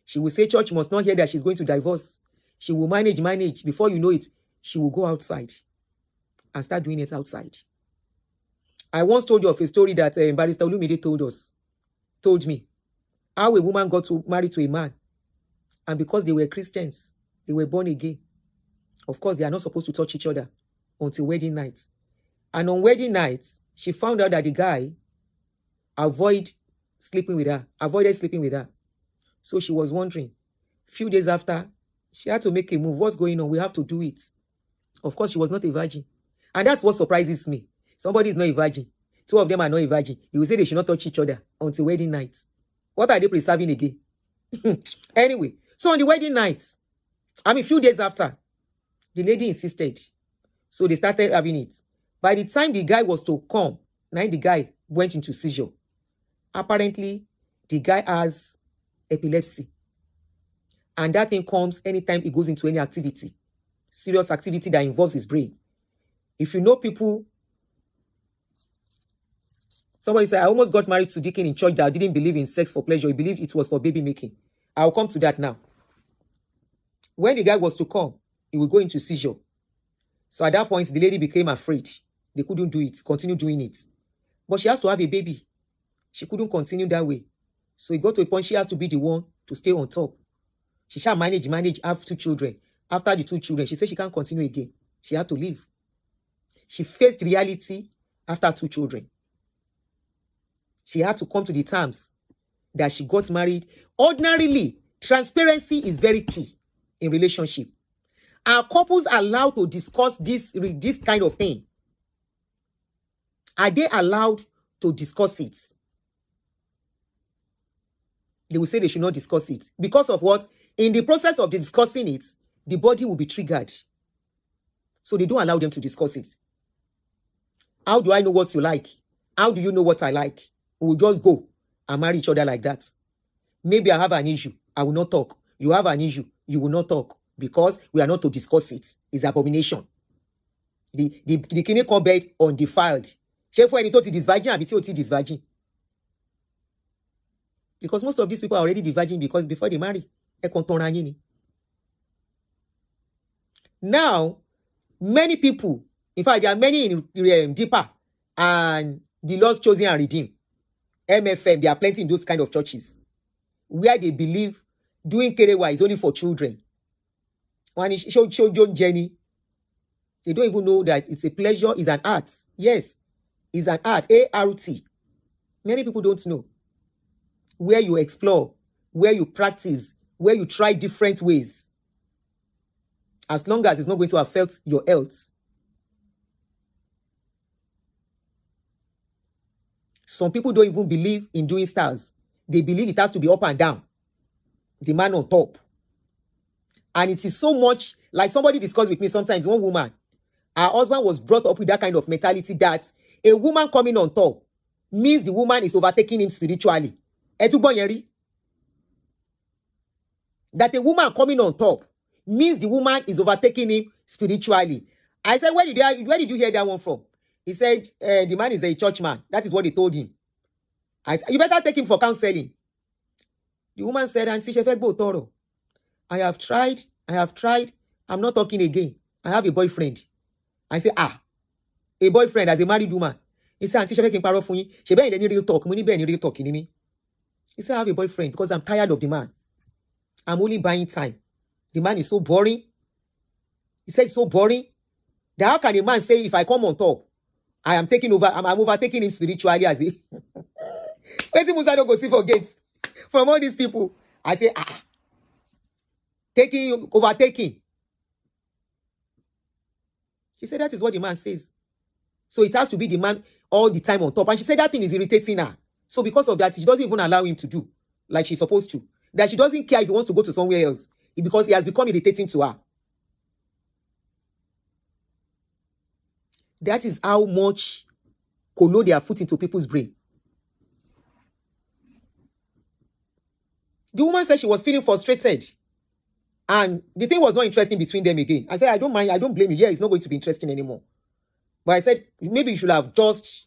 She will say church must not hear that she's going to divorce. She will manage. Before you know it, she will go outside and start doing it outside. I once told you of a story that Barrister Olumide told me how a woman got married to a man. And because they were Christians, they were born again. Of course, they are not supposed to touch each other until wedding night. And on wedding night, she found out that the guy avoided sleeping with her. So she was wondering. A few days after, she had to make a move. What's going on? We have to do it. Of course, she was not a virgin. And that's what surprises me. Somebody is not a virgin. Two of them are not a virgin. You will say they should not touch each other until wedding night. What are they preserving again? Anyway, so on the wedding night, a few days after, the lady insisted. So they started having it. By the time the guy was to come, now the guy went into seizure. Apparently, the guy has epilepsy. And that thing comes anytime he goes into any activity. Serious activity that involves his brain. If you know people, somebody said, I almost got married to Deacon in church that didn't believe in sex for pleasure. He believed it was for baby making. I'll come to that now. When the guy was to come, he would go into seizure. So at that point, the lady became afraid. They couldn't do it, continue doing it. But she has to have a baby. She couldn't continue that way. So it got to a point she has to be the one to stay on top. She shall manage, have 2 children. After the 2 children, she said she can't continue again. She had to leave. She faced reality after 2 children. She had to come to the terms that she got married. Ordinarily, transparency is very key in relationship. Are couples allowed to discuss this kind of thing? Are they allowed to discuss it? They will say they should not discuss it. Because of what? In the process of discussing it, the body will be triggered. So they don't allow them to discuss it. How do I know what you like? How do you know what I like? We will just go and marry each other like that. Maybe I have an issue. I will not talk. You have an issue. You will not talk. Because we are not to discuss it. It's abomination. The clinical bed undefiled. For any thought it is virgin, it is virgin. Because most of these people are already the virgin because before they marry. Now, many people, in fact, there are many in Deeper and the Lord's Chosen and Redeemed. MFM, there are plenty in those kind of churches where they believe doing kerewa is only for children. When it show John Jenny, they don't even know that it's a pleasure, it's an art. Yes, it's an art, A-R-T. Many people don't know. Where you explore, where you practice, where you try different ways. As long as it's not going to affect your health. Some people don't even believe in doing styles. They believe it has to be up and down. The man on top. And it is so much, like somebody discussed with me sometimes, one woman, her husband was brought up with that kind of mentality that a woman coming on top means the woman is overtaking him spiritually. That a woman coming on top means the woman is overtaking him spiritually. I said, where did you hear that one from? He said, the man is a church man. That is what they told him. I said, you better take him for counseling. The woman said, Auntie Shefegbo Toro, I have tried. I'm not talking again. I have a boyfriend. I say, a boyfriend as a married woman. He said, Auntie Shefegbo Paro fun yin. She be any real talk. Money be any real talk in me. He said, I have a boyfriend because I'm tired of the man. I'm only buying time. The man is so boring. He said, it's so boring. That how can a man say, if I come on top, I am taking over, I'm overtaking him spiritually as a... Wait Musa don't go see for gates from all these people. I say, overtaking. She said, that is what the man says. So it has to be the man all the time on top. And she said that thing is irritating her. So because of that, she doesn't even allow him to do like she's supposed to. That she doesn't care if he wants to go to somewhere else because he has become irritating to her. That is how much kolo they are put into people's brain. The woman said she was feeling frustrated. And the thing was not interesting between them again. I said, I don't mind. I don't blame you. Yeah, it's not going to be interesting anymore. But I said, maybe you should have just...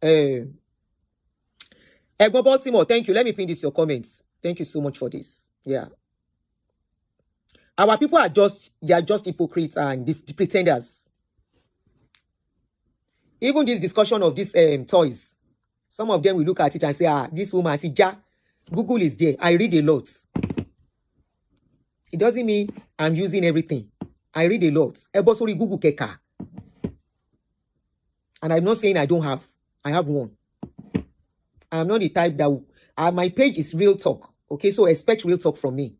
Egbo Baltimore, thank you. Let me pin this your comments. Thank you so much for this. Yeah. Our people are just hypocrites and the pretenders. Even this discussion of these toys, some of them will look at it and say, this woman, Google is there. I read a lot. It doesn't mean I'm using everything. I read a lot. Sorry, Google Keka. And I'm not saying I don't have. I have one. I'm not the type that... my page is real talk. Okay, so expect real talk from me.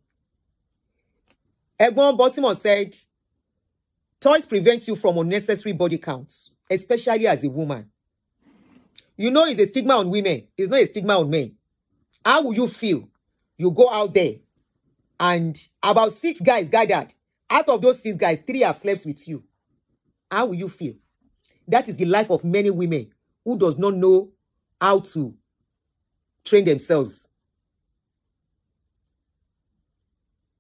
Egbon Baltimore said, toys prevent you from unnecessary body counts, especially as a woman. You know it's a stigma on women. It's not a stigma on men. How will you feel? You go out there and about 6 guys gathered. Out of those 6 guys, 3 have slept with you. How will you feel? That is the life of many women who does not know how to train themselves.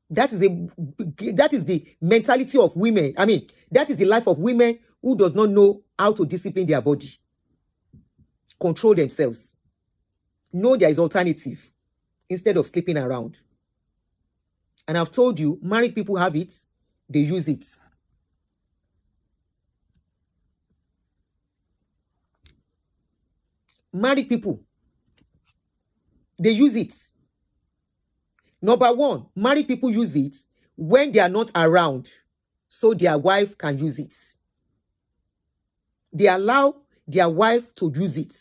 That is the mentality of women. I mean, that is the life of women who does not know how to discipline their body, control themselves, know there is alternative instead of sleeping around. And I've told you, married people have it, they use it. Married people, they use it. Number 1, married people use it when they are not around, so their wife can use it. They allow their wife to use it.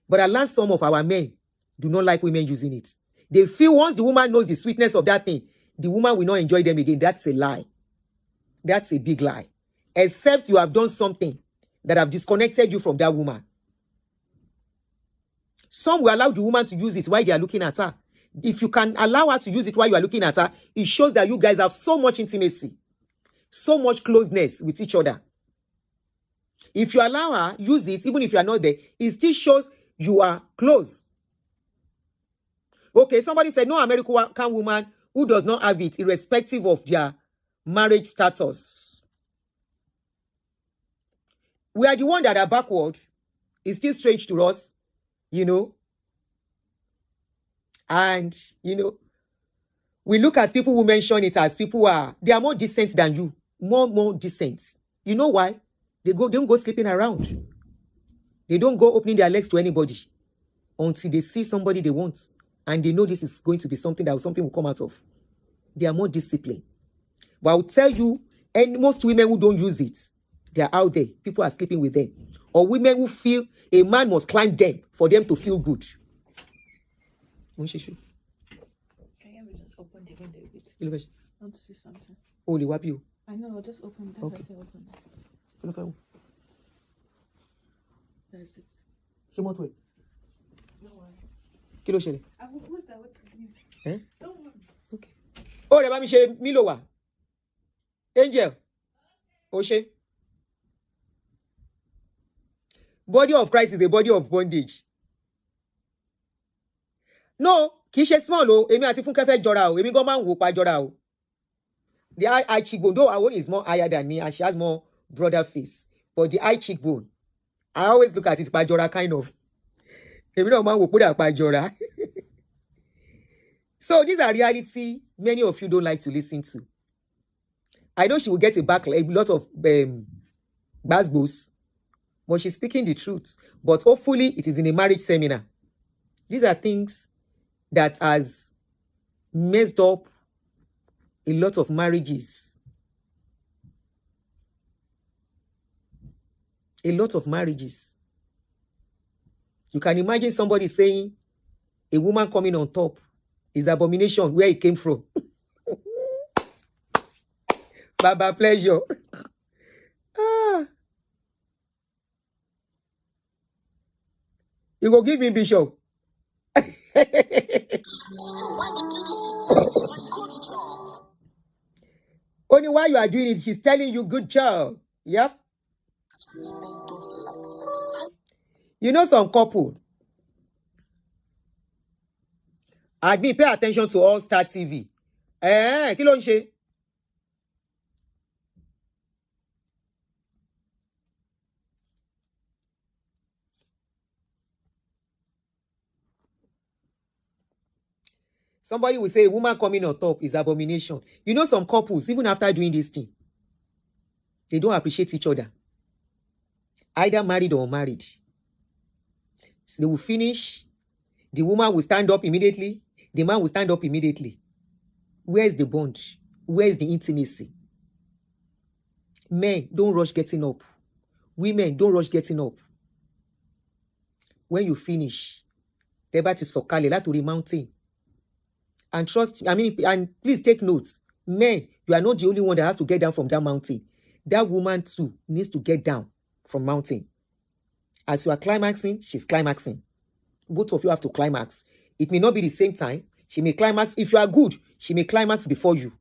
But alas, some of our men do not like women using it. They feel once the woman knows the sweetness of that thing, the woman will not enjoy them again. That's a lie. That's a big lie. Except you have done something that have disconnected you from that woman. Some will allow the woman to use it while they are looking at her. If you can allow her to use it while you are looking at her, it shows that you guys have so much intimacy, so much closeness with each other. If you allow her use it, even if you are not there, it still shows you are close. Okay, somebody said no American woman who does not have it, irrespective of their marriage status. We are the one that are backward. It's still strange to us, you know. And, you know, we look at people who mention it as people who they are more decent than you. More decent. You know why? They don't go sleeping around. They don't go opening their legs to anybody until they see somebody they want. And they know this is going to be something will come out of. They are more disciplined. But I will tell you, and most women who don't use it, they are out there. People are sleeping with them. Or women who feel a man must climb them for them to feel good. Can you just open the window a bit? I want to see something. Oh, they wap you. I know, just open it. Okay. Open it. That is it. Show me. No worry. Kilo shele. I will put that with you. Eh? Don't worry. Okay. Oh, they me share Milowa. Angel. Oshe. Body of Christ is a body of bondage. No, kì í ṣe small o. Èmi àti Funke fẹ́ jọra o. Èmi gan máa ń wò pa jọra o. The eye cheekbone, though her own is more higher than me and she has more broader face. But the eye cheekbone, I always look at it pa jọra kind of. Èmi náà máa ń wò pé pa jọra. So these are reality many of you don't like to listen to. I know she will get a lot of basbos, but she's speaking the truth. But hopefully it is in a marriage seminar. These are things that has messed up a lot of marriages. A lot of marriages. You can imagine somebody saying a woman coming on top is abomination, where it came from. Baba pleasure. You go give me Bishop. Only while you are doing it, she's telling you good job. Yep. You know some couple. Admin, pay attention to All Star TV. Kí ló ń ṣe? Somebody will say a woman coming on top is abomination. You know some couples, even after doing this thing, they don't appreciate each other. Either married or unmarried. So they will finish. The woman will stand up immediately. The man will stand up immediately. Where is the bond? Where is the intimacy? Men, don't rush getting up. Women, don't rush getting up. When you finish, they're about to sokale láti orí mountain. And and please take note. Men, you are not the only one that has to get down from that mountain. That woman too needs to get down from mountain. As you are climaxing, she's climaxing. Both of you have to climax. It may not be the same time. She may climax. If you are good, she may climax before you.